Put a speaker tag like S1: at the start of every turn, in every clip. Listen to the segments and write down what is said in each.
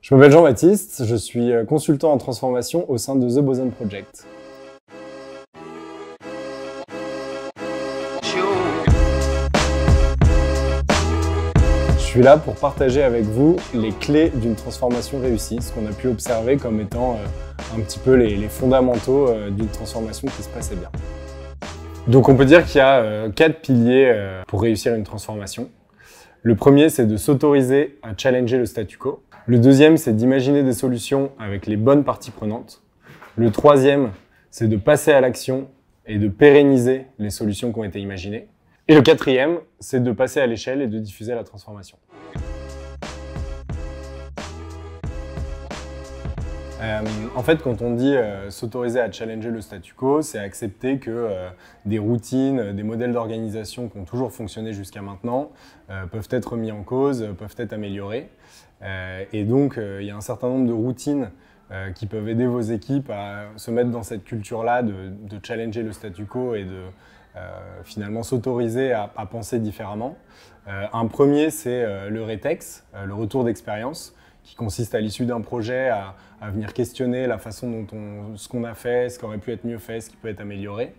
S1: Je m'appelle Jean-Baptiste, je suis consultant en transformation au sein de The Boson Project. Je suis là pour partager avec vous les clés d'une transformation réussie, ce qu'on a pu observer comme étant un petit peu les fondamentaux d'une transformation qui se passait bien. Donc on peut dire qu'il y a 4 piliers pour réussir une transformation. Le premier, c'est de s'autoriser à challenger le statu quo. Le deuxième, c'est d'imaginer des solutions avec les bonnes parties prenantes. Le troisième, c'est de passer à l'action et de pérenniser les solutions qui ont été imaginées. Et le quatrième, c'est de passer à l'échelle et de diffuser la transformation. En fait, quand on dit s'autoriser à challenger le statu quo, c'est accepter que des routines, des modèles d'organisation qui ont toujours fonctionné jusqu'à maintenant peuvent être mis en cause, peuvent être améliorés. Et donc, il y a un certain nombre de routines qui peuvent aider vos équipes à se mettre dans cette culture-là de challenger le statu quo et de finalement s'autoriser à penser différemment. Un premier, c'est le rétex, le retour d'expérience, qui consiste à l'issue d'un projet à venir questionner la façon dont ce qu'on a fait, ce qui aurait pu être mieux fait, ce qui peut être amélioré.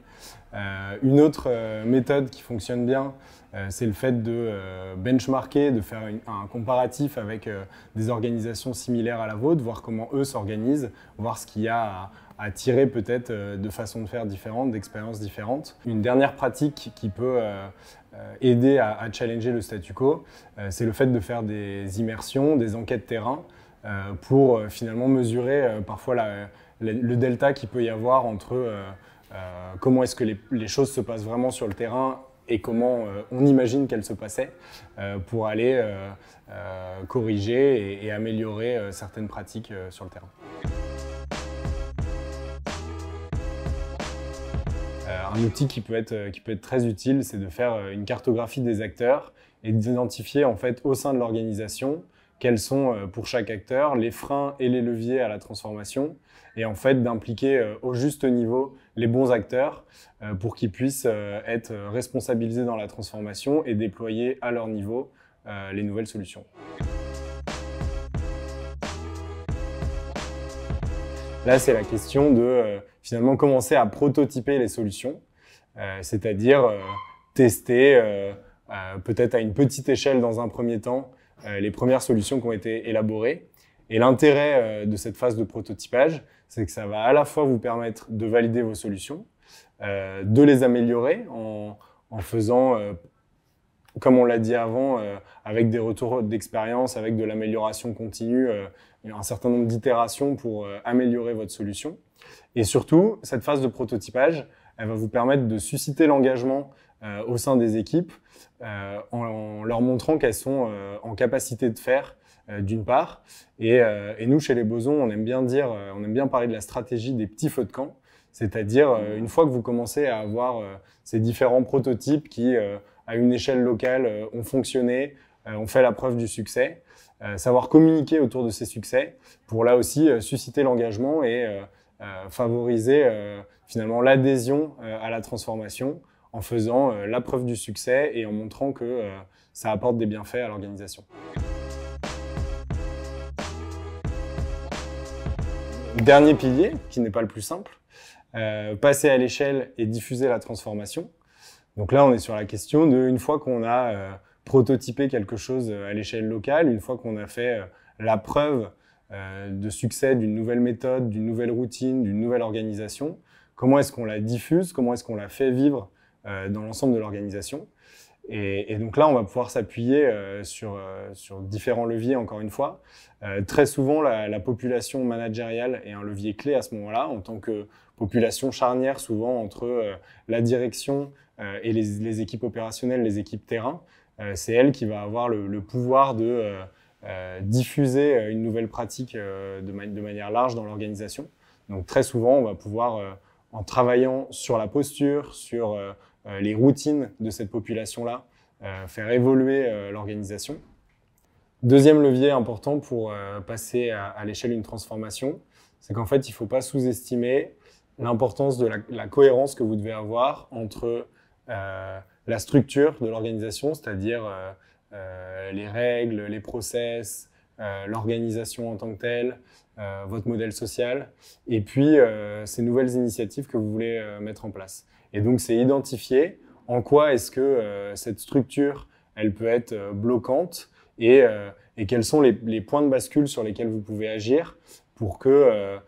S1: Une autre méthode qui fonctionne bien, c'est le fait de benchmarker, de faire un comparatif avec des organisations similaires à la vôtre, voir comment eux s'organisent, voir ce qu'il y a à tirer peut-être de façons de faire différentes, d'expériences différentes. Une dernière pratique qui peut aider à challenger le statu quo, c'est le fait de faire des immersions, des enquêtes terrain pour finalement mesurer parfois le delta qu'il peut y avoir entre comment est-ce que les choses se passent vraiment sur le terrain et comment on imagine qu'elles se passaient pour aller corriger et améliorer certaines pratiques sur le terrain. Un outil qui peut être très utile, c'est de faire une cartographie des acteurs et d'identifier en fait au sein de l'organisation quels sont pour chaque acteur les freins et les leviers à la transformation et en fait d'impliquer au juste niveau les bons acteurs pour qu'ils puissent être responsabilisés dans la transformation et déployer à leur niveau les nouvelles solutions. Là, c'est la question de finalement commencer à prototyper les solutions, c'est-à-dire tester peut-être à une petite échelle dans un premier temps les premières solutions qui ont été élaborées. Et l'intérêt de cette phase de prototypage, c'est que ça va à la fois vous permettre de valider vos solutions, de les améliorer en faisant, comme on l'a dit avant, avec des retours d'expérience, avec de l'amélioration continue, un certain nombre d'itérations pour améliorer votre solution. Et surtout, cette phase de prototypage, elle va vous permettre de susciter l'engagement au sein des équipes en leur montrant qu'elles sont en capacité de faire d'une part. Et nous, chez les Bosons, on aime bien parler de la stratégie des petits feux de camp, c'est-à-dire une fois que vous commencez à avoir ces différents prototypes qui, à une échelle locale, ont fonctionné, ont fait la preuve du succès, savoir communiquer autour de ces succès pour là aussi susciter l'engagement et favoriser finalement l'adhésion à la transformation en faisant la preuve du succès et en montrant que ça apporte des bienfaits à l'organisation. Dernier pilier, qui n'est pas le plus simple, passer à l'échelle et diffuser la transformation. Donc là, on est sur la question de, une fois qu'on a prototypé quelque chose à l'échelle locale, une fois qu'on a fait la preuve de succès d'une nouvelle méthode, d'une nouvelle routine, d'une nouvelle organisation, comment est-ce qu'on la diffuse, comment est-ce qu'on la fait vivre dans l'ensemble de l'organisation. Et donc là, on va pouvoir s'appuyer sur différents leviers, encore une fois. Très souvent, la population managériale est un levier clé à ce moment-là, en tant que population charnière, souvent entre la direction et les équipes opérationnelles, les équipes terrain. C'est elle qui va avoir le pouvoir de diffuser une nouvelle pratique de manière large dans l'organisation. Donc très souvent, on va pouvoir, en travaillant sur la posture, sur les routines de cette population-là, faire évoluer l'organisation. Deuxième levier important pour passer à l'échelle d'une transformation, c'est qu'en fait, il ne faut pas sous-estimer l'importance de la cohérence que vous devez avoir entre la structure de l'organisation, c'est-à-dire les règles, les process, l'organisation en tant que telle, votre modèle social, et puis ces nouvelles initiatives que vous voulez mettre en place. Et donc, c'est identifier en quoi est-ce que cette structure, elle peut être bloquante et quels sont les points de bascule sur lesquels vous pouvez agir pour que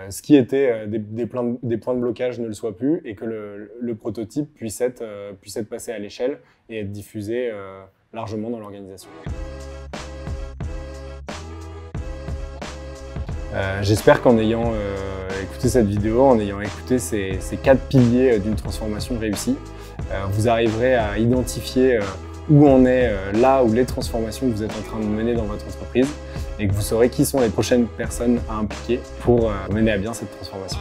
S1: ce qui était des points de blocage ne le soit plus et que le prototype puisse être passé à l'échelle et être diffusé largement dans l'organisation. J'espère qu'en ayant écouté cette vidéo, en ayant écouté ces 4 piliers d'une transformation réussie, vous arriverez à identifier où en est là ou les transformations que vous êtes en train de mener dans votre entreprise et que vous saurez qui sont les prochaines personnes à impliquer pour mener à bien cette transformation.